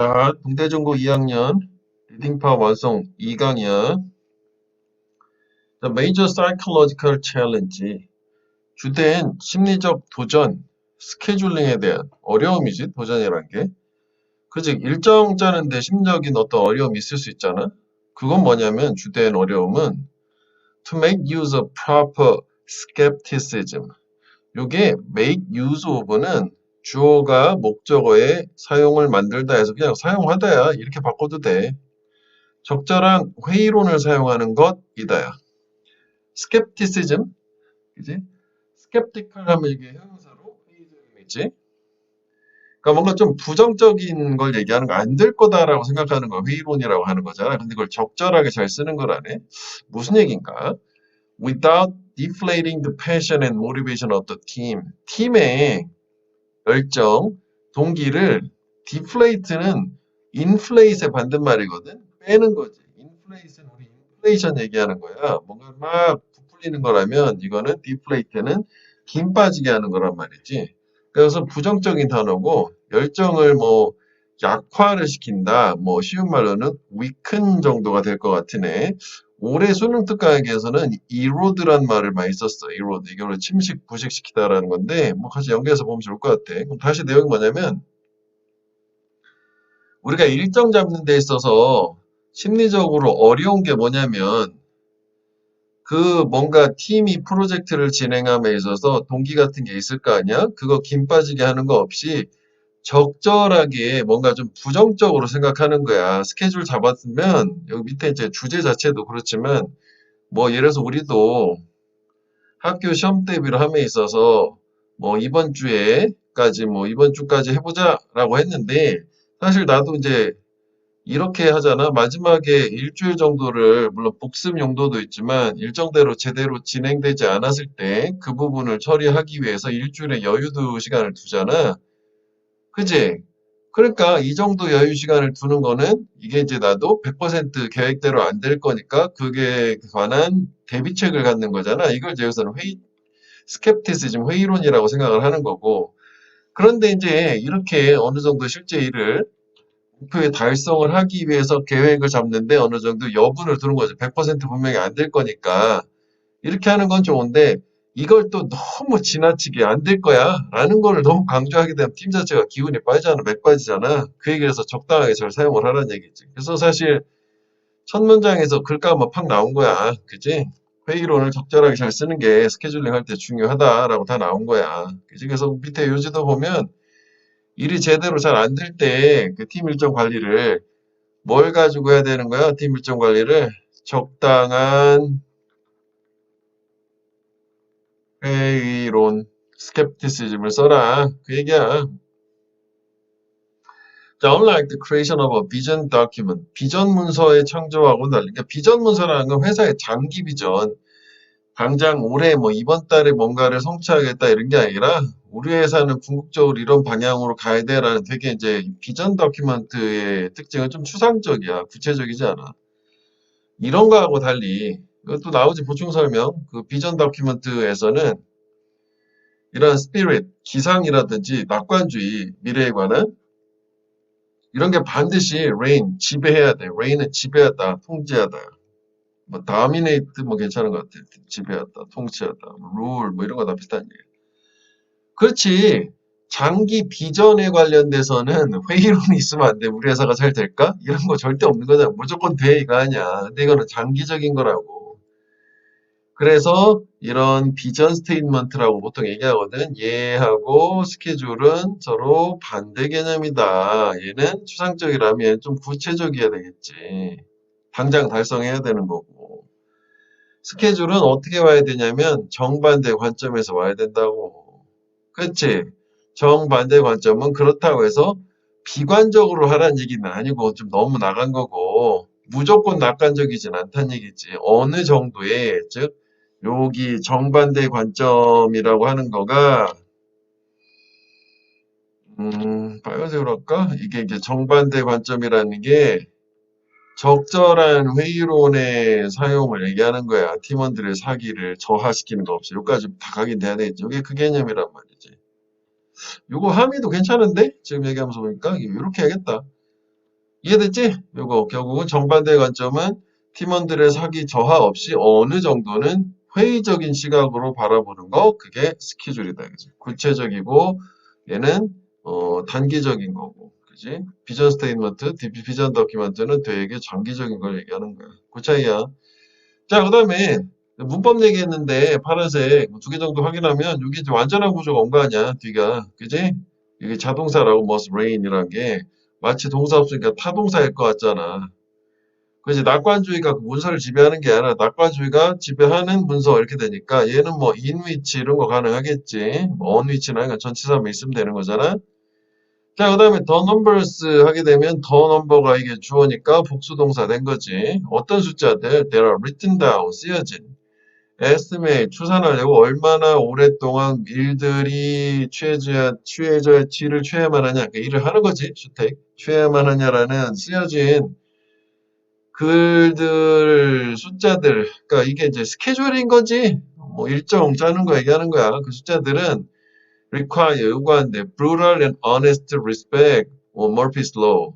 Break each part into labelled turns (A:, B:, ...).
A: 자, 동대중고 2학년 리딩파 완성 2강이야. The Major Psychological Challenge. 주된 심리적 도전, 스케줄링에 대한 어려움이지, 도전이란 게. 그지? 일정 짜는데 심리적인 어떤 어려움이 있을 수 있잖아. 그건 뭐냐면 주된 어려움은 to make use of proper skepticism. 요게 make use of는 주어가 목적어의 사용을 만들다 해서 그냥 사용하다야 이렇게 바꿔도 돼. 적절한 회의론을 사용하는 것이다야. skepticism, 그지? skeptical 하면 이게 형용사로 회의적이겠지? 그러니까 뭔가 좀 부정적인 걸 얘기하는 거, 안 될 거다라고 생각하는 거 회의론이라고 하는 거잖아. 근데 그걸 적절하게 잘 쓰는 거라네. 무슨 얘기인가? Without deflating the passion and motivation of the team. 팀의 열정, 동기를 deflate는 inflate의 반대말이거든. 빼는 거지. inflate는 우리 인플레이션 얘기하는 거야. 뭔가 막 부풀리는 거라면 이거는 deflate는 김 빠지게 하는 거란 말이지. 그래서 부정적인 단어고 열정을 뭐 약화를 시킨다. 뭐 쉬운 말로는 weaken 정도가 될 것 같으네. 올해 수능 특강에서는 erode란 말을 많이 썼어. erode. 이걸 침식, 부식시키다라는 건데 뭐 같이 연결해서 보면 좋을 것 같아. 그럼 다시 내용이 뭐냐면 우리가 일정 잡는 데 있어서 심리적으로 어려운 게 뭐냐면 그 뭔가 팀이 프로젝트를 진행함에 있어서 동기 같은 게 있을 거 아니야? 그거 김 빠지게 하는 거 없이 적절하게 뭔가 좀 부정적으로 생각하는 거야. 스케줄 잡았으면 여기 밑에 이제 주제 자체도 그렇지만 뭐 예를 들어서 우리도 학교 시험 대비를 함에 있어서 뭐 이번 주까지 해보자라고 했는데 사실 나도 이제 이렇게 하잖아. 마지막에 일주일 정도를 물론 복습 용도도 있지만 일정대로 제대로 진행되지 않았을 때 그 부분을 처리하기 위해서 일주일의 여유도 시간을 두잖아. 그지? 그러니까 이 정도 여유 시간을 두는 거는 이게 이제 나도 100% 계획대로 안 될 거니까 그게 관한 대비책을 갖는 거잖아. 이걸 이제 여기서는 스캡티시즘, 회의론이라고 생각을 하는 거고. 그런데 이제 이렇게 어느 정도 실제 일을 목표에 달성을 하기 위해서 계획을 잡는데 어느 정도 여분을 두는 거죠. 100% 분명히 안 될 거니까. 이렇게 하는 건 좋은데 이걸 또 너무 지나치게 안 될 거야 라는 거를 너무 강조하게 되면 팀 자체가 기운이 빠지잖아, 맥 빠지잖아. 그 얘기에서 적당하게 잘 사용을 하라는 얘기지. 그래서 사실 첫 문장에서 글까만 팍 나온 거야. 그지? 회의론을 적절하게 잘 쓰는 게 스케줄링 할 때 중요하다라고 다 나온 거야. 그지? 그래서 밑에 요지도 보면 일이 제대로 잘 안 될 때 그 팀 일정 관리를 뭘 가지고 해야 되는 거야? 팀 일정 관리를 적당한 회의론, 스캡티시즘을 써라. 그 얘기야. 자, unlike the creation of a vision document, 비전 문서의 창조하고는 달리, 그러니까 비전 문서라는 건 회사의 장기 비전, 당장 올해 뭐 이번 달에 뭔가를 성취하겠다 이런 게 아니라 우리 회사는 궁극적으로 이런 방향으로 가야 돼라는 되게 이제 비전 다큐멘트의 특징은 좀 추상적이야. 구체적이지 않아. 이런 거하고 달리 이것도 나오지 보충 설명. 그 비전 다큐멘트에서는 이런 스피릿, 기상이라든지 낙관주의, 미래에 관한 이런 게 반드시 reign, 지배해야 돼. reign은 지배하다, 통제하다. 뭐 dominate 뭐 괜찮은 것 같아. 지배하다, 통치하다, rule 뭐 이런 거 다 비슷한 얘기야. 그렇지. 장기 비전에 관련돼서는 회의론이 있으면 안 돼. 우리 회사가 잘 될까? 이런 거 절대 없는 거잖아. 무조건 돼 이거 아니야. 근데 이거는 장기적인 거라고. 그래서 이런 비전 스테이트먼트라고 보통 얘기하거든. 얘하고 스케줄은 서로 반대 개념이다. 얘는 추상적이라면 얘는 좀 구체적이어야 되겠지. 당장 달성해야 되는 거고. 스케줄은 어떻게 와야 되냐면 정반대 관점에서 와야 된다고. 그렇지? 정반대 관점은 그렇다고 해서 비관적으로 하라는 얘기는 아니고 좀 너무 나간 거고 무조건 낙관적이진 않다는 얘기지. 어느 정도의 즉 여기 정반대 관점이라고 하는 거가 빨간색으로 할까? 이게 이제 정반대 관점이라는 게 적절한 회의론의 사용을 얘기하는 거야. 팀원들의 사기를 저하시키는 거 없이. 여기까지 다 각인돼야 되겠지. 이게 그 개념이란 말이지. 요거 함의도 괜찮은데? 지금 얘기하면서 보니까 이렇게 해야겠다. 이해됐지? 요거 결국은 정반대의 관점은 팀원들의 사기 저하 없이 어느 정도는 회의적인 시각으로 바라보는 거, 그게 스케줄이다. 그지? 구체적이고 얘는 단기적인 거고, 그지? 비전 스테이트먼트, 비전 도큐멘트는 되게 장기적인 걸 얘기하는 거야. 그 차이야. 자, 그다음에 문법 얘기했는데 파란색 두 개 정도 확인하면 여기 이제 완전한 구조가 온 거 아니야, 뒤가. 그지? 이게 자동사라고 must rain이란 게 마치 동사 없으니까 타동사일 것 같잖아. 그지? 낙관주의가 그 문서를 지배하는 게 아니라 낙관주의가 지배하는 문서 이렇게 되니까 얘는 뭐 in which 이런 거 가능하겠지. 뭐 on which나 그러니까 전치사만 있으면 되는 거잖아. 자, 그 다음에 the numbers 하게 되면 the number가 이게 주어니까 복수동사 된 거지. 어떤 숫자들? They are written down, 쓰여진. estimate, 추산하려고 얼마나 오랫동안 일들이 취를 취해야만 하냐. 그 일을 하는 거지. 주택. 취해야만 하냐라는 쓰여진 글들, 숫자들. 그러니까 이게 이제 스케줄인 거지. 뭐 일정 짜는 거 얘기하는 거야. 그 숫자들은 require 요구하는데 brutal and honest respect Murphy's law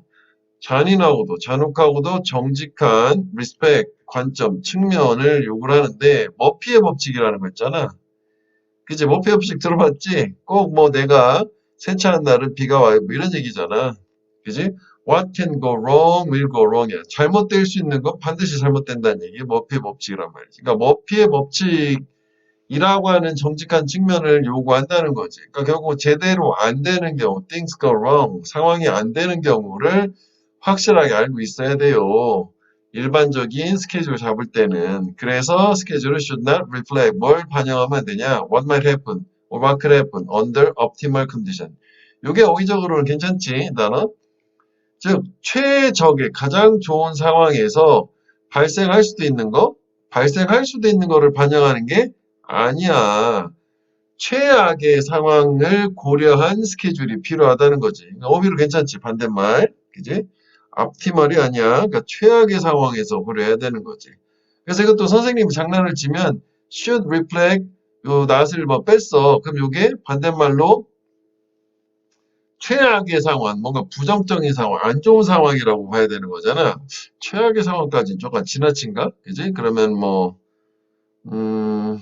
A: 잔인하고도 잔혹하고도 정직한 respect 관점 측면을 요구를 하는데 머피의 법칙이라는 거 있잖아. 그치? 머피의 법칙 들어봤지? 꼭 뭐 내가 세차한 날은 비가 와요 뭐 이런 얘기잖아. 그지? What can go wrong will go wrong이야. 잘못될 수 있는 건 반드시 잘못된다는 얘기. 머피의 법칙이란 말이지. 그러니까 머피의 법칙 이라고 하는 정직한 측면을 요구한다는 거지. 그러니까 결국 제대로 안 되는 경우, things go wrong, 상황이 안 되는 경우를 확실하게 알고 있어야 돼요. 일반적인 스케줄 잡을 때는. 그래서 스케줄은 should not reflect, 뭘 반영하면 안 되냐? What might happen, or what could happen under optimal condition. 이게 어휘적으로는 괜찮지, 단어? 즉, 최적의 가장 좋은 상황에서 발생할 수도 있는 거, 발생할 수도 있는 거를 반영하는 게 아니야. 최악의 상황을 고려한 스케줄이 필요하다는 거지. 그러니까 어휘로 괜찮지, 반대말. 그지? 앞티말이 아니야. 그러니까 최악의 상황에서 고려해야 되는 거지. 그래서 이것도 선생님이 장난을 치면 should reflect 요 not을 뭐 뺐어. 그럼 요게 반대말로 최악의 상황, 뭔가 부정적인 상황, 안 좋은 상황이라고 봐야 되는 거잖아. 최악의 상황까지는 조금 지나친가? 그지? 그러면 뭐, 음,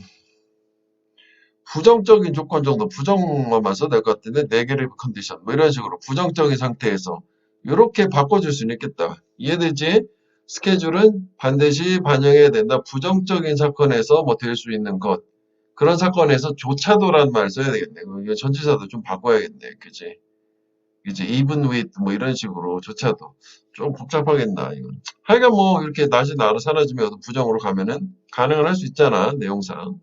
A: 부정적인 조건 정도, 부정어만 써도 될 것 같은데, 네게티브 컨디션, 뭐 이런 식으로 부정적인 상태에서 이렇게 바꿔줄 수는 있겠다. 이해되지? 스케줄은 반드시 반영해야 된다. 부정적인 사건에서 뭐 될 수 있는 것. 그런 사건에서 조차도라는 말 써야 되겠네. 이거 전치사도 좀 바꿔야겠네. 그지? 이제 even with 뭐 이런 식으로 조차도 좀 복잡하겠나 이건. 하여간 뭐 이렇게 낮이 나로 사라지면 부정으로 가면은 가능은 할 수 있잖아 내용상.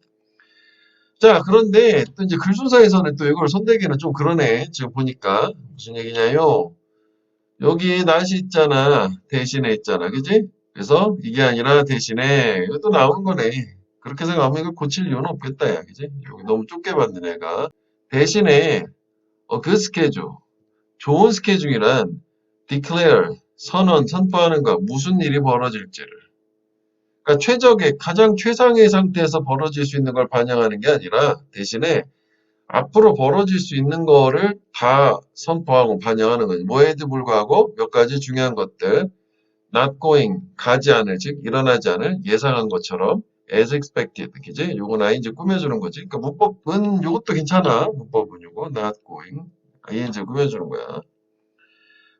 A: 자 그런데 또 이제 글순서에서는 또 이걸 손대기는 좀 그러네. 지금 보니까 무슨 얘기냐요. 여기 날씨 있잖아. 대신에 있잖아. 그지? 그래서 이게 아니라 대신에 이것도 나오는 거네. 그렇게 생각하면 이걸 고칠 이유는 없겠다 야. 그지? 여기 너무 좁게 봤네 내가. 대신에 그 스케줄 좋은 스케줄이란 declare, 선언, 선포하는 것, 무슨 일이 벌어질지를. 그러니까 최적의, 가장 최상의 상태에서 벌어질 수 있는 걸 반영하는 게 아니라 대신에 앞으로 벌어질 수 있는 거를 다 선포하고 반영하는 거지. 뭐에도 불구하고 몇 가지 중요한 것들. not going, 가지 않을, 즉 일어나지 않을, 예상한 것처럼 as expected, 그지? 요건 ing 꾸며주는 거지. 그러니까 문법은 요것도 괜찮아. 문법은 요거 not going, ing 꾸며주는 거야.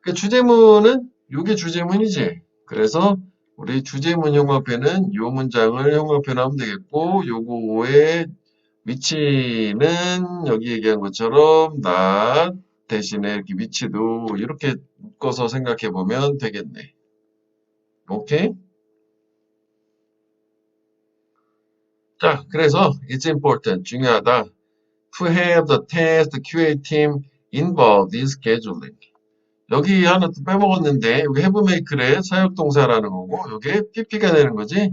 A: 그 주제문은 요게 주제문이지. 그래서 우리 주제문 형광펜은 요 문장을 형광펜 하면 되겠고 요거의 위치는 여기 얘기한 것처럼 not 대신에 이렇게 위치도 이렇게 묶어서 생각해 보면 되겠네. 오케이? 자, 그래서 it's important, 중요하다. To have the test QA team involved in scheduling. 여기 하나 또 빼먹었는데 여기 have make의 사역동사라는 거고 여기 PP가 되는 거지.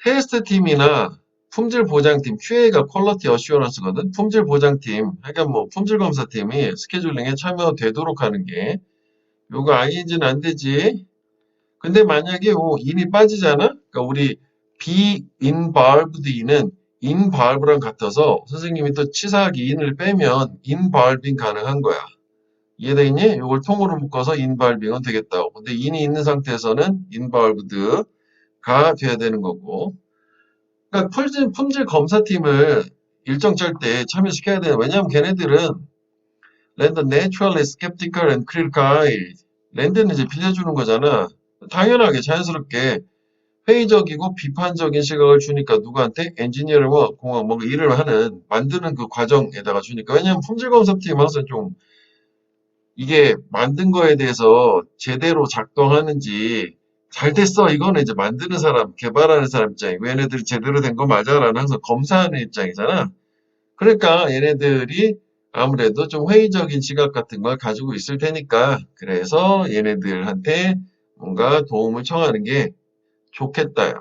A: 테스트 팀이나 품질 보장팀, QA가 퀄리티 어슈어런스거든. 품질 보장팀, 그러니까 뭐 품질 검사팀이 스케줄링에 참여되도록 하는 게 요거 ing는 안 되지. 근데 만약에 in이 빠지잖아. 그러니까 우리 be involved in은 involve랑 같아서 선생님이 또 치사하게 in을 빼면 involving 가능한 거야. 이해되겠니? 이걸 통으로 묶어서 involving은 되겠다고. 근데 in이 있는 상태에서는 involved가 돼야 되는 거고. 그러니까 품질 검사팀을 일정 짤 때 참여시켜야 돼요. 왜냐하면 걔네들은 랜드 naturally skeptical and critical eye. 랜드는 이제 빌려주는 거잖아. 당연하게 자연스럽게 회의적이고 비판적인 시각을 주니까 누구한테 엔지니어와 공학 뭐 일을 하는 만드는 그 과정에다가 주니까. 왜냐하면 품질검사팀 항상 좀 이게 만든 거에 대해서 제대로 작동하는지 잘 됐어 이거는 이제 만드는 사람 개발하는 사람 입장이고, 얘네들이 제대로 된 거 맞아라는 항상 검사하는 입장이잖아. 그러니까 얘네들이 아무래도 좀 회의적인 시각 같은 걸 가지고 있을 테니까, 그래서 얘네들한테 뭔가 도움을 청하는 게 좋겠다.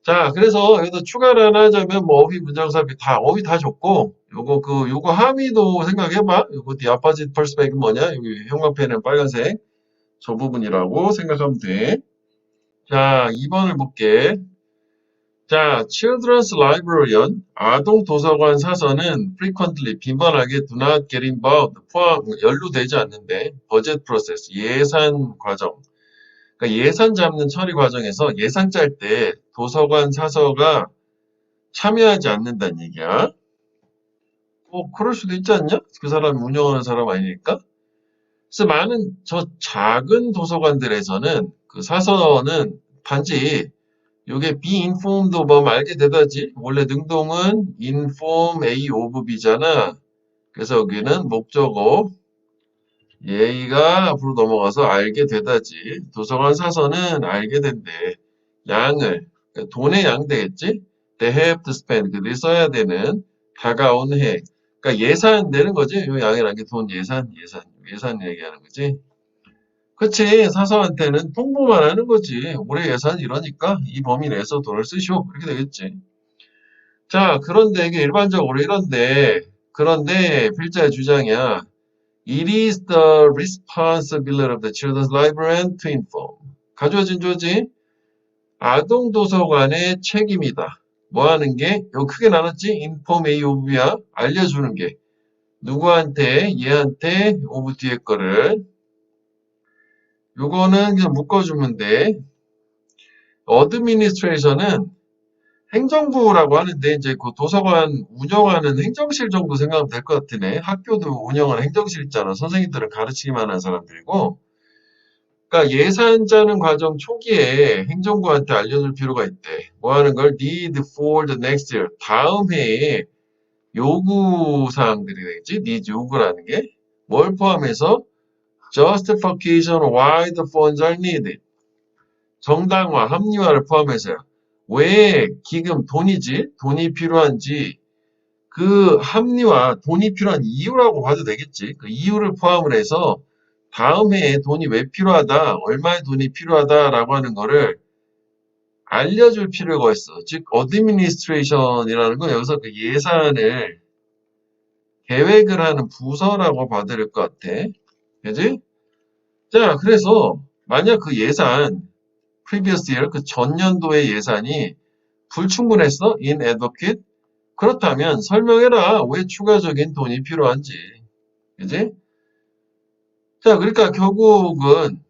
A: 자, 그래서 여기서 추가를 하나 하자면 뭐 어휘 문장삽입 다 어휘 다 줬고, 요거 함의도 생각해봐. 요거 the opposite perspective 뭐냐? 여기 형광펜은 빨간색 저 부분이라고 생각하면 돼. 자, 2번을 볼게. 자, Children's Librarian, 아동 도서관 사서는 frequently, 빈번하게 do not get involved, 연루되지 않는데, budget process, 예산 과정. 그러니까 예산 잡는 처리 과정에서 예산 짤 때 도서관 사서가 참여하지 않는다는 얘기야. 그럴 수도 있지 않냐? 그 사람이 운영하는 사람 아니니까. 그래서 많은 작은 도서관들에서는 그 사서는 단지 요게 be informed of 알게 되다지. 원래 능동은 inform A of B잖아. 그래서 여기는 목적어 예의가 앞으로 넘어가서 알게 되다지. 도서관 사서는 알게 된대. 양을, 그러니까 돈의 양 되겠지? They have to spend, 그들이 써야 되는 다가온 해. 그러니까 예산 되는 거지. 요 양이라는 게 돈 예산 얘기하는 거지. 그치. 사서한테는 통보만 하는 거지. 올해 예산 이러니까 이 범위 내에서 돈을 쓰시오. 이렇게 되겠지. 자, 그런데 이게 일반적으로 그런데 필자의 주장이야. It is the responsibility of the children's librarian to inform. 가져진 조지. 아동 도서관의 책임이다. 뭐 하는 게? 이거 크게 나눴지? inform A of B야. 알려주는 게. 누구한테? 얘한테 of 뒤에 거를. 요거는 그냥 묶어주면 돼. 어드미니스트레이션은 행정부라고 하는데, 이제 그 도서관 운영하는 행정실 정도 생각하면 될 것 같으네. 학교도 운영하는 행정실 있잖아. 선생님들은 가르치기만 하는 사람들이고. 그러니까 예산 짜는 과정 초기에 행정부한테 알려줄 필요가 있대. 뭐 하는 걸? Need for the next year. 다음 해에 요구 사항들이 되겠지? need 요구라는 게. 뭘 포함해서? Justification why the funds are needed. 정당화, 합리화를 포함해서요. 왜 기금, 돈이 필요한지 그 합리화, 돈이 필요한 이유라고 봐도 되겠지. 그 이유를 포함을 해서 다음 해에 돈이 왜 필요하다, 얼마의 돈이 필요하다라고 하는 거를 알려줄 필요가 있어. 즉, 어드미니스트레이션이라는 건 여기서 그 예산을 계획을 하는 부서라고 봐도 될 것 같아. 그지? 자, 그래서 만약 그 예산, previous year, 그 전년도의 예산이 불충분했어? inadequate? 그렇다면 설명해라. 왜 추가적인 돈이 필요한지. 그지? 자, 그러니까 결국은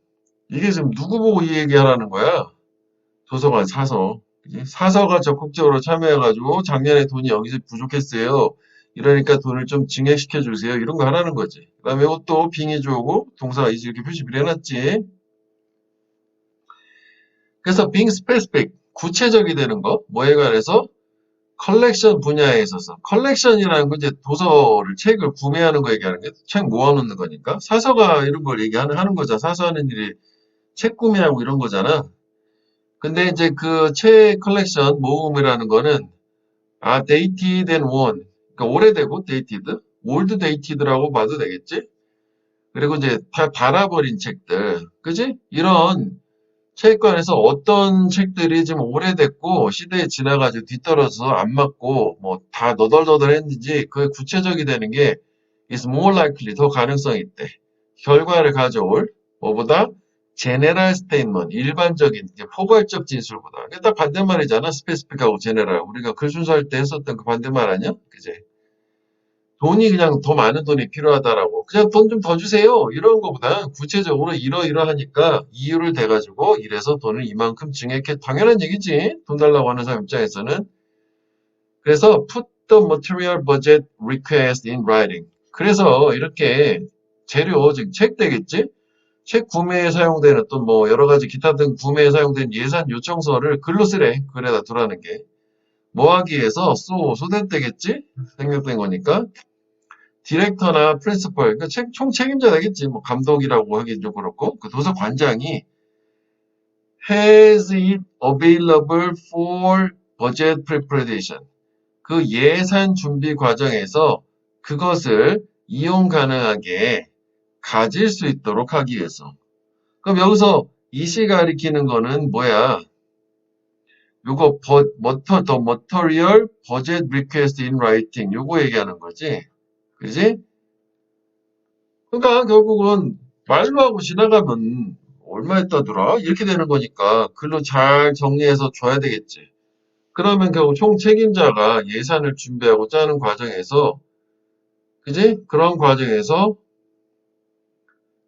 A: 이게 지금 누구 보고 이 얘기하라는 거야? 도서관 사서. 그지? 사서가 적극적으로 참여해가지고 작년에 돈이 여기서 부족했어요. 이러니까 돈을 좀 증액시켜 주세요. 이런 거 하라는 거지. 그 다음에 이것도 빙의 주어고 동사가 이제 이렇게 표시를 해놨지. 그래서 being specific, 구체적이 되는 거, 뭐에 관해서? 컬렉션 분야에 있어서. 컬렉션이라는 건 이제 도서를, 책을 구매하는 거 얘기하는 게 책 모아놓는 거니까. 사서가 이런 걸 하는 거잖아. 사서하는 일이 책 구매하고 이런 거잖아. 근데 이제 그 책 컬렉션 모음이라는 거는, dated and one. 그러니까 오래되고 dated, old dated라고 봐도 되겠지? 그리고 이제 다 닳아버린 책들. 그지? 이런 체육관에서 어떤 책들이 좀 오래됐고 시대에 지나가지고 뒤떨어져서 안 맞고 뭐 다 너덜너덜했는지 그게 구체적이 되는 게 is more likely 더 가능성이 있대. 결과를 가져올 뭐보다 general statement 일반적인 이제 포괄적 진술보다. 그게 딱 반대말이잖아. specific하고 general. 우리가 글 순서할 때 했었던 그 반대말 아니야? 그제? 돈이 그냥 더 많은 돈이 필요하다라고. 그냥 돈 좀 더 주세요. 이런 거보다 구체적으로 이러이러하니까 이유를 대가지고 이래서 돈을 이만큼 증액해. 당연한 얘기지. 돈 달라고 하는 사람 입장에서는. 그래서 put the material budget request in writing. 그래서 이렇게 재료, 즉 책 되겠지? 책 구매에 사용되는 또 뭐 여러 가지 기타 등 구매에 사용된 예산 요청서를 글로 쓰래. 글에다 두라는 게. 뭐 하기 위해서? 소된 되겠지? 생략된 거니까. 디렉터나 프린시펄, 그러니까 총 책임자 되겠지. 뭐 감독이라고 하긴 좀 그렇고. 그 도서관장이 has it available for budget preparation. 그 예산 준비 과정에서 그것을 이용 가능하게 가질 수 있도록 하기 위해서. 그럼 여기서 이시 가리키는 거는 뭐야? 요거 the material budget request in writing 요거 얘기하는 거지. 그지? 그러니까 결국은 말로 하고 지나가면 얼마 했다더라? 이렇게 되는 거니까 글로 잘 정리해서 줘야 되겠지. 그러면 결국 총 책임자가 예산을 준비하고 짜는 과정에서 그지? 그런 과정에서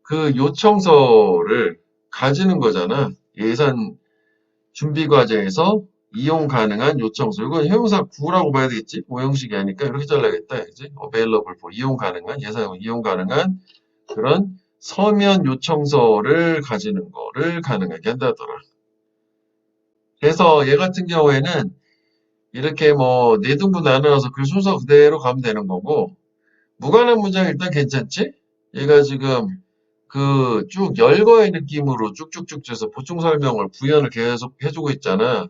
A: 그 요청서를 가지는 거잖아. 예산 준비 과정에서 이용 가능한 요청서. 이건 형용사 구라고 봐야 되겠지? 오형식이 아니까 이렇게 잘라야겠다. 그지? available for 이용 가능한 예산 이용 가능한 그런 서면 요청서를 가지는 거를 가능하게 한다더라. 그래서 얘 같은 경우에는 이렇게 뭐 네 등분 나눠서 그 순서 그대로 가면 되는 거고 무관한 문장 일단 괜찮지? 얘가 지금 그 쭉 열거의 느낌으로 쭉쭉쭉 줘서 보충 설명을 부연을 계속 해주고 있잖아.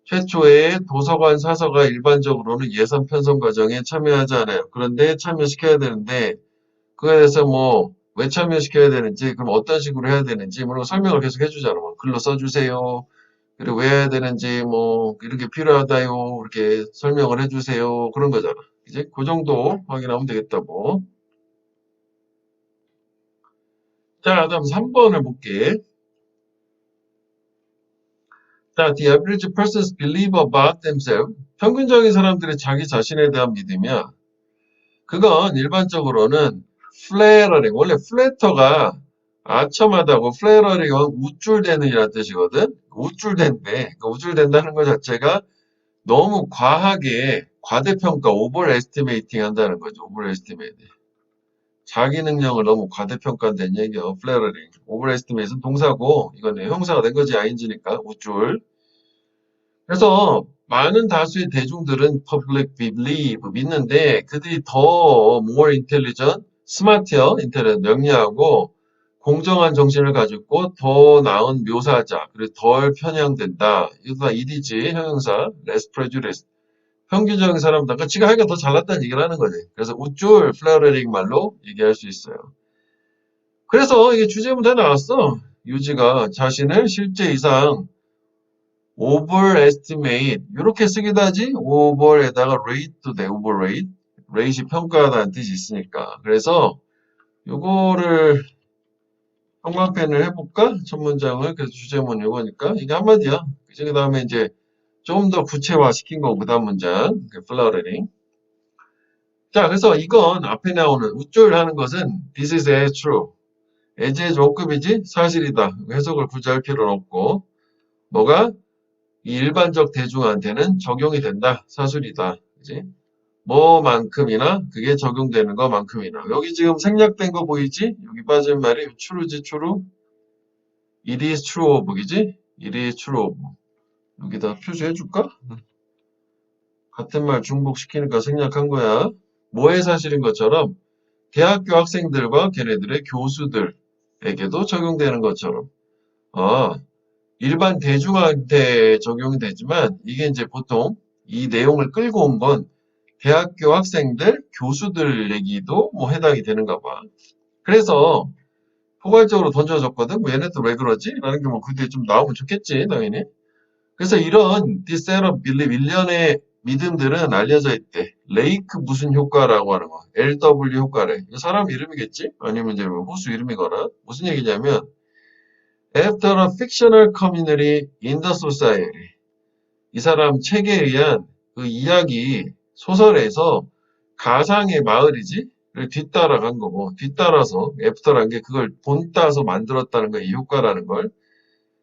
A: 최초에 도서관 사서가 일반적으로는 예산 편성 과정에 참여하지 않아요. 그런데 참여시켜야 되는데 그거에 대해서 뭐 왜 참여시켜야 되는지 그럼 어떤 식으로 해야 되는지 뭐 설명을 계속 해주잖아. 뭐 글로 써주세요. 그리고 왜 해야 되는지 뭐 이렇게 필요하다요. 이렇게 설명을 해주세요. 그런 거잖아. 이제 그 정도 확인하면 되겠다고. 자, 다음 3번을 볼게. 자, the average person's belief about themselves. 평균적인 사람들의 자기 자신에 대한 믿음이야. 그건 일반적으로는 flattering. 원래 flatter가 아첨하다고 flattering은 우쭐대는 이라는 뜻이거든. 우쭐댄대. 그 우쭐댄다는 것 자체가 너무 과하게 과대평가, overestimating 한다는 거죠. overestimate. 자기 능력을 너무 과대평가한다는 얘기예요. flattering. overestimate은 동사고 이거는 형사가 된 거지. ing니까 우쭐. 그래서 많은 다수의 대중들은 public believe 믿는데 그들이 더 more intelligent, smart이요, intelligent 명리하고 공정한 정신을 가지고 더 나은 묘사자, 그리고 덜 편향된다. 이거 다 이디지 형용사, less prejudice. 평균적인 사람보다 그러니까 지가 하기가 더 잘났다는 얘기를 하는 거지. 그래서 우쭐, flattering 말로 얘기할 수 있어요. 그래서 이게 주제문 다 나왔어. 유지가 자신을 실제 이상 overestimate 이렇게 쓰기도 하지 over에다가 rate도 돼 overrate rate이 평가하다는 뜻이 있으니까 그래서 요거를 형광펜을 해볼까? 첫 문장을 그래서 주제문 요거니까 이게 한마디야 그 다음에 이제 좀 더 구체화 시킨 거고 그 다음 문장 flattering 자 그래서 이건 앞에 나오는 우쭐하는 것은 this is as true as의 조급이지 사실이다 해석을 굳이 할 필요는 없고 뭐가 이 일반적 대중한테는 적용이 된다. 사술이다. 그지? 뭐만큼이나 그게 적용되는 것만큼이나. 여기 지금 생략된 거 보이지? 여기 빠진 말이 true지 true. It is true of 그지? It is true of. 여기다 표시해 줄까? 같은 말 중복시키니까 생략한 거야. 뭐의 사실인 것처럼 대학교 학생들과 걔네들의 교수들에게도 적용되는 것처럼. 아, 일반 대중한테 적용이 되지만 이게 이제 보통 이 내용을 끌고 온 건 대학교 학생들, 교수들 얘기도 뭐 해당이 되는가 봐. 그래서 포괄적으로 던져줬거든. 뭐 얘네들 왜 그러지? 라는 게 뭐 그게 좀 나오면 좋겠지, 당연히. 그래서 이런 this set of belief, 일련의 믿음들은 알려져 있대. 레이크 무슨 효과라고 하는 거. LW 효과래. 이거 사람 이름이겠지? 아니면 이제 뭐 호수 이름이거나. 무슨 얘기냐면 After a fictional community in the society. 이 사람 책에 의한 그 이야기 소설에서 가상의 마을이지? 를 뒤따라간 거고, 뒤따라서, 애프터란 게 그걸 본따서 만들었다는 거, 이 효과라는 걸.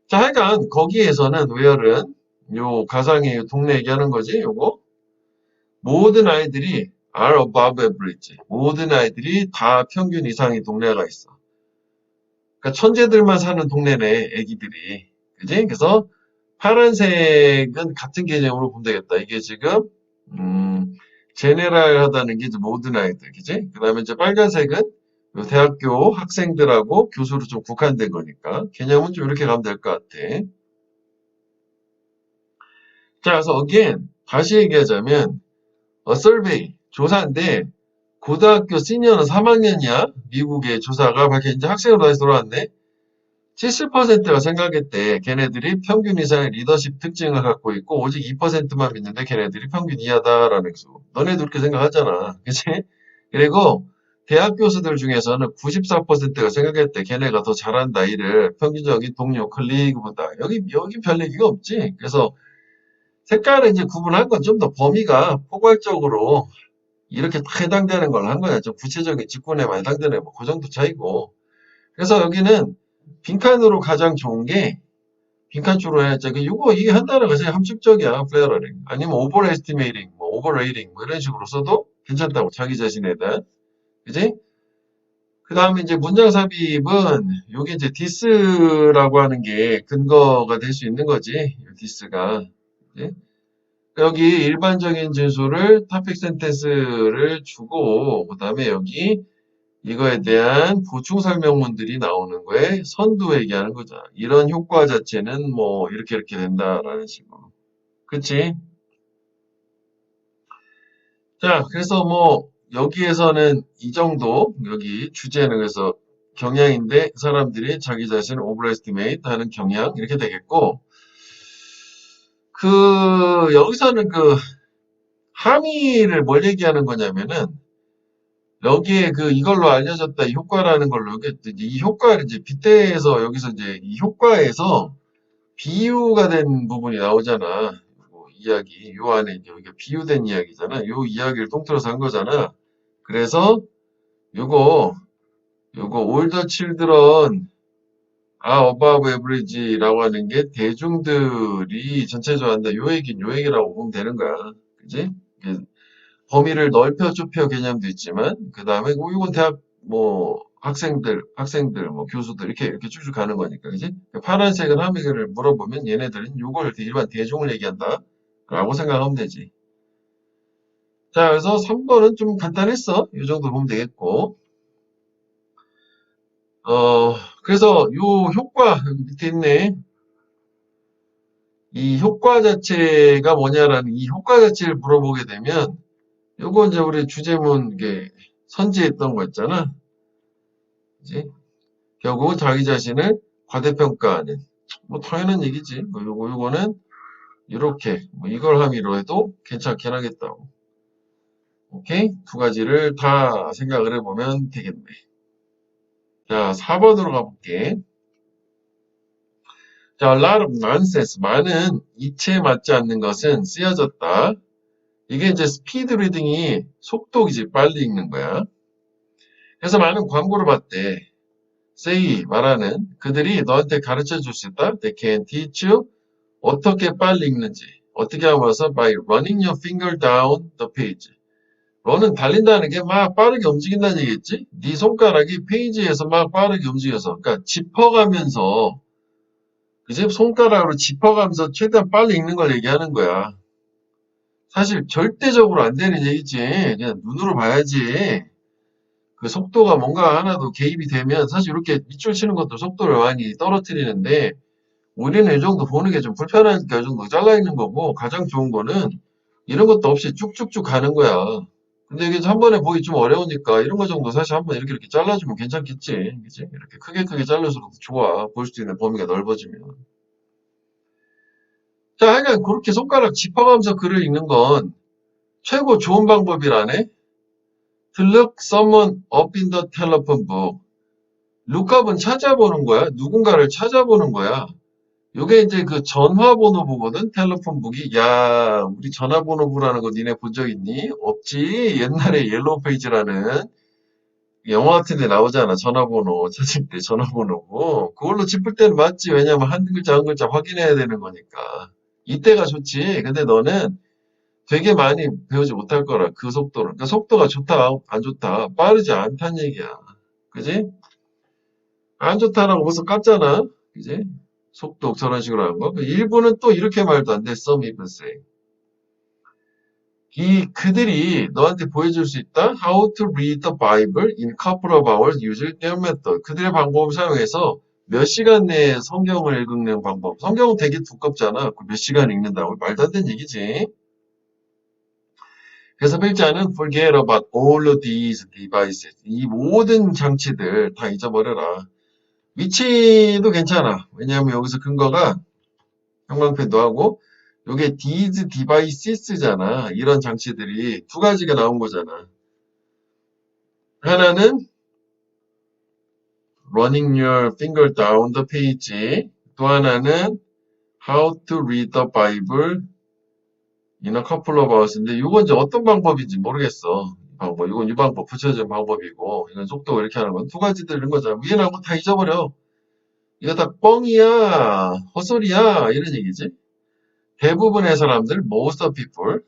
A: 자, 하여간, 거기에서는, 웨어는, 요 가상의 동네 얘기하는 거지, 요거. 모든 아이들이 are above average. 모든 아이들이 다 평균 이상의 동네가 있어. 그러니까 천재들만 사는 동네네, 애기들이. 그지? 그래서 파란색은 같은 개념으로 보면 되겠다. 이게 지금, 제네랄하다는 게 이제 모든 아이들, 그지? 그 다음에 이제 빨간색은 요 대학교 학생들하고 교수로 좀 국한된 거니까. 개념은 좀 이렇게 가면 될 것 같아. 자, 그래서 again, 다시 얘기하자면, survey, 조사인데, 고등학교 시니어는 3학년이야. 미국의 조사가 밝혀 이제 학생으로 다시 돌아왔네. 70%가 생각했대. 걔네들이 평균 이상의 리더십 특징을 갖고 있고 오직 2%만 믿는데 걔네들이 평균 이하다라는 수. 너네도 그렇게 생각하잖아. 그치? 그리고 대학 교수들 중에서는 94%가 생각했대. 걔네가 더 잘한다. 일을 평균적인 동료 컬리그보다. 여기 별 얘기가 없지. 그래서 색깔을 이제 구분한 건 좀 더 범위가 포괄적으로 이렇게 딱 해당되는 걸 한 거야. 좀 구체적인 직군에만 해당되네. 뭐 그 정도 차이고. 그래서 여기는 빈칸으로 가장 좋은 게 빈칸으로 해야지. 이게 한 단어가 제일 함축적이야. 플레어링. 아니면 오버에스티메이팅, 뭐 오버레이팅 뭐 이런 식으로 써도 괜찮다고 자기 자신에 대한. 그지? 그 다음에 이제 문장 삽입은 요게 이제 디스라고 하는 게 근거가 될 수 있는 거지. 디스가. 그지? 여기 일반적인 진술을 토픽 센텐스를 주고 그 다음에 여기 이거에 대한 보충 설명문들이 나오는 거에 선두 얘기하는 거죠. 이런 효과 자체는 뭐 이렇게 된다라는 식으로. 그치? 자, 그래서 뭐 여기에서는 이 정도 여기 주제는 그래서 경향인데 사람들이 자기 자신을 오버에스티메이트 하는 경향 이렇게 되겠고 여기서는 함의를 뭘 얘기하는 거냐면은 여기에 이걸로 알려졌다 이 효과라는 걸로 이 효과를 이제 빗대서 여기서 이제 이 효과에서 비유가 된 부분이 나오잖아. 이야기 요 안에 이제 여기가 비유된 이야기잖아. 요 이야기를 통틀어서 한 거잖아. 그래서 요거 older children are above average라고 하는 게 대중들이 전체적으로 한다. 요 얘기라고 보면 되는 거야. 그지? 범위를 넓혀 좁혀 개념도 있지만 그 다음에 이건 대학 뭐 학생들 뭐 교수들 이렇게 쭉쭉 가는 거니까 그지? 파란색은 함의를 물어보면 얘네들은 이걸 일반 대중을 얘기한다 라고 생각하면 되지. 자, 그래서 3번은 좀 간단했어. 이 정도 보면 되겠고 그래서 요 효과 여기 밑에 있네. 이 효과 자체가 뭐냐라는 이 효과 자체를 물어보게 되면 요거 이제 우리 주제문 이게 선지했던 거 있잖아. 그지? 결국은 자기 자신을 과대평가하는. 뭐 당연한 얘기지. 뭐 요거는 이렇게 뭐 이걸 함의로 해도 괜찮긴 하겠다고. 오케이? 두 가지를 다 생각을 해보면 되겠네. 자, 4번으로 가볼게. 자, a lot of nonsense. 많은 이치에 맞지 않는 것은 쓰여졌다. 이게 이제 스피드 리딩이 속도이지 빨리 읽는 거야. 그래서 많은 광고를 봤대. say 말하는 그들이 너한테 가르쳐 줄 수 있다. They can teach you 어떻게 빨리 읽는지. 어떻게 하면서 by running your finger down the page. run은 달린다는 게 막 빠르게 움직인다는 얘기겠지? 네 손가락이 페이지에서 막 빠르게 움직여서 그러니까 짚어가면서 그지? 손가락으로 짚어가면서 최대한 빨리 읽는 걸 얘기하는 거야. 사실 절대적으로 안 되는 얘기지. 그냥 눈으로 봐야지. 그 속도가 뭔가 하나도 개입이 되면 사실 이렇게 밑줄 치는 것도 속도를 많이 떨어뜨리는데 우리는 이 정도 보는 게 좀 불편하니까 이 정도 잘라 있는 거고 가장 좋은 거는 이런 것도 없이 쭉쭉쭉 가는 거야. 근데 이게 한 번에 보기 좀 어려우니까 이런 거 정도 사실 한 번 이렇게 잘라주면 괜찮겠지. 그치? 이렇게 크게 잘라줘도 좋아. 볼 수 있는 범위가 넓어지면. 자, 하여간 그렇게 손가락 짚어가면서 글을 읽는 건 최고 좋은 방법이라네. To look someone up in the telephone book. lookup은 찾아보는 거야. 누군가를 찾아보는 거야. 요게 이제 그 전화번호부거든, 텔레폰북이. 야, 우리 전화번호부라는 거 니네 본 적 있니? 없지. 옛날에 옐로우 페이지라는 영화 같은 데 나오잖아. 전화번호 찾을 때 전화번호부. 그걸로 짚을 때는 맞지. 왜냐면 한 글자 한 글자 확인해야 되는 거니까. 이때가 좋지. 근데 너는 되게 많이 배우지 못할 거라, 그 속도를. 그러니까 속도가 좋다, 안 좋다, 빠르지 않다는 얘기야. 그지? 안 좋다라고 벌써 깠잖아. 그지? 속도 저런 식으로 하는 거. 일부는 또 이렇게 말도 안 돼. Some even say. 그들이 너한테 보여줄 수 있다. How to read the Bible in a couple of hours using their method. 그들의 방법을 사용해서 몇 시간 내에 성경을 읽는 방법. 성경은 되게 두껍잖아. 몇 시간 읽는다고. 말도 안 되는 얘기지. 그래서 필자는 forget about all of these devices. 이 모든 장치들 다 잊어버려라. 위치도 괜찮아. 왜냐하면 여기서 근거가 형광펜도 하고 요게 these devices잖아. 이런 장치들이 두 가지가 나온 거잖아. 하나는 running your finger down the page. 또 하나는 how to read the Bible in a couple of hours인데 이건 이제 어떤 방법인지 모르겠어. 방법. 이건 이 방법 붙여진 방법이고 이건 속도 이렇게 하는 건 두 가지 들은 거잖아. 위에 나온 거 다 잊어버려. 이거 다 뻥이야, 헛소리야 이런 얘기지. 대부분의 사람들, most of people,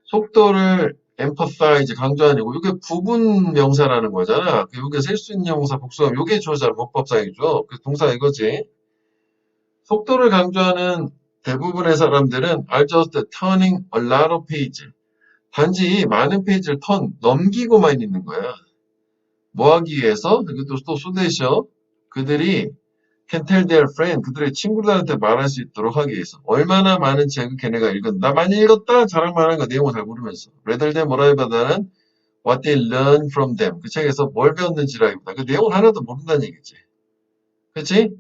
A: 속도를 emphasize 강조하는 거. 이게 부분 명사라는 거잖아. 이게 쓸 수 있는 명사 복수하면 이게 주어잖아. 문법상이죠. 그 동사 이거지. 속도를 강조하는 대부분의 사람들은 are just turning a lot of page. 단지 많은 페이지를 넘기고만 있는 거야. 뭐 하기 위해서? 이것도 또 소대셔. 그들이 can tell their friend, 그들의 친구들한테 말할 수 있도록 하기 위해서. 얼마나 많은 책을 걔네가 읽었나? 많이 읽었다? 자랑만 하는 거, 내용을 잘 모르면서. rather than 뭐라기보다는 what they learn from them. 그 책에서 뭘 배웠는지라기보다 그 내용을 하나도 모른다는 얘기지. 그치?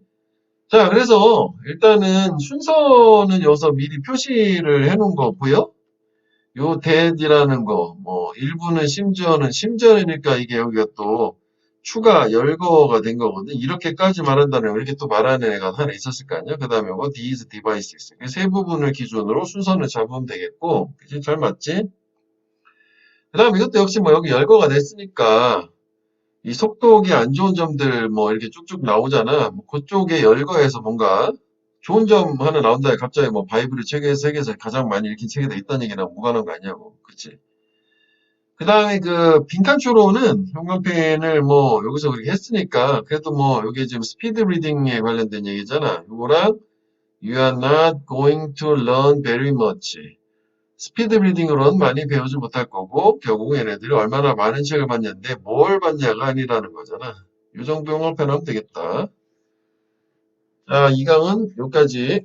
A: 자, 그래서 일단은 순서는 여기서 미리 표시를 해놓은 거 보여? 요 that이라는 거, 뭐, 일부는 심지어니까 이게 여기가 또 추가 열거가 된 거거든. 이렇게까지 말한다면 이렇게 또 말하는 애가 하나 있었을 거 아니야? 그 다음에 뭐, these devices. 세 부분을 기준으로 순서는 잡으면 되겠고, 그치? 잘 맞지? 그 다음에 이것도 역시 뭐 여기 열거가 됐으니까, 이 속도기 안 좋은 점들 뭐 이렇게 쭉쭉 나오잖아. 뭐 그쪽에 열거해서 뭔가 좋은 점 하나 나온다에 갑자기 뭐 바이블의 세계에서 가장 많이 읽힌 책에다 있다는 얘기랑 무관한 거 아니냐고. 그치? 그 다음에 그 빈칸초로는 형광펜을 뭐 여기서 그렇게 했으니까 그래도 뭐 여기 지금 스피드 리딩에 관련된 얘기잖아. 이거랑 You are not going to learn very much. 스피드 리딩으로는 많이 배우지 못할 거고 결국 얘네들이 얼마나 많은 책을 봤는데 뭘 봤냐가 아니라는 거잖아. 이 정도 형광펜 하면 되겠다. 자, 2강은 여기까지.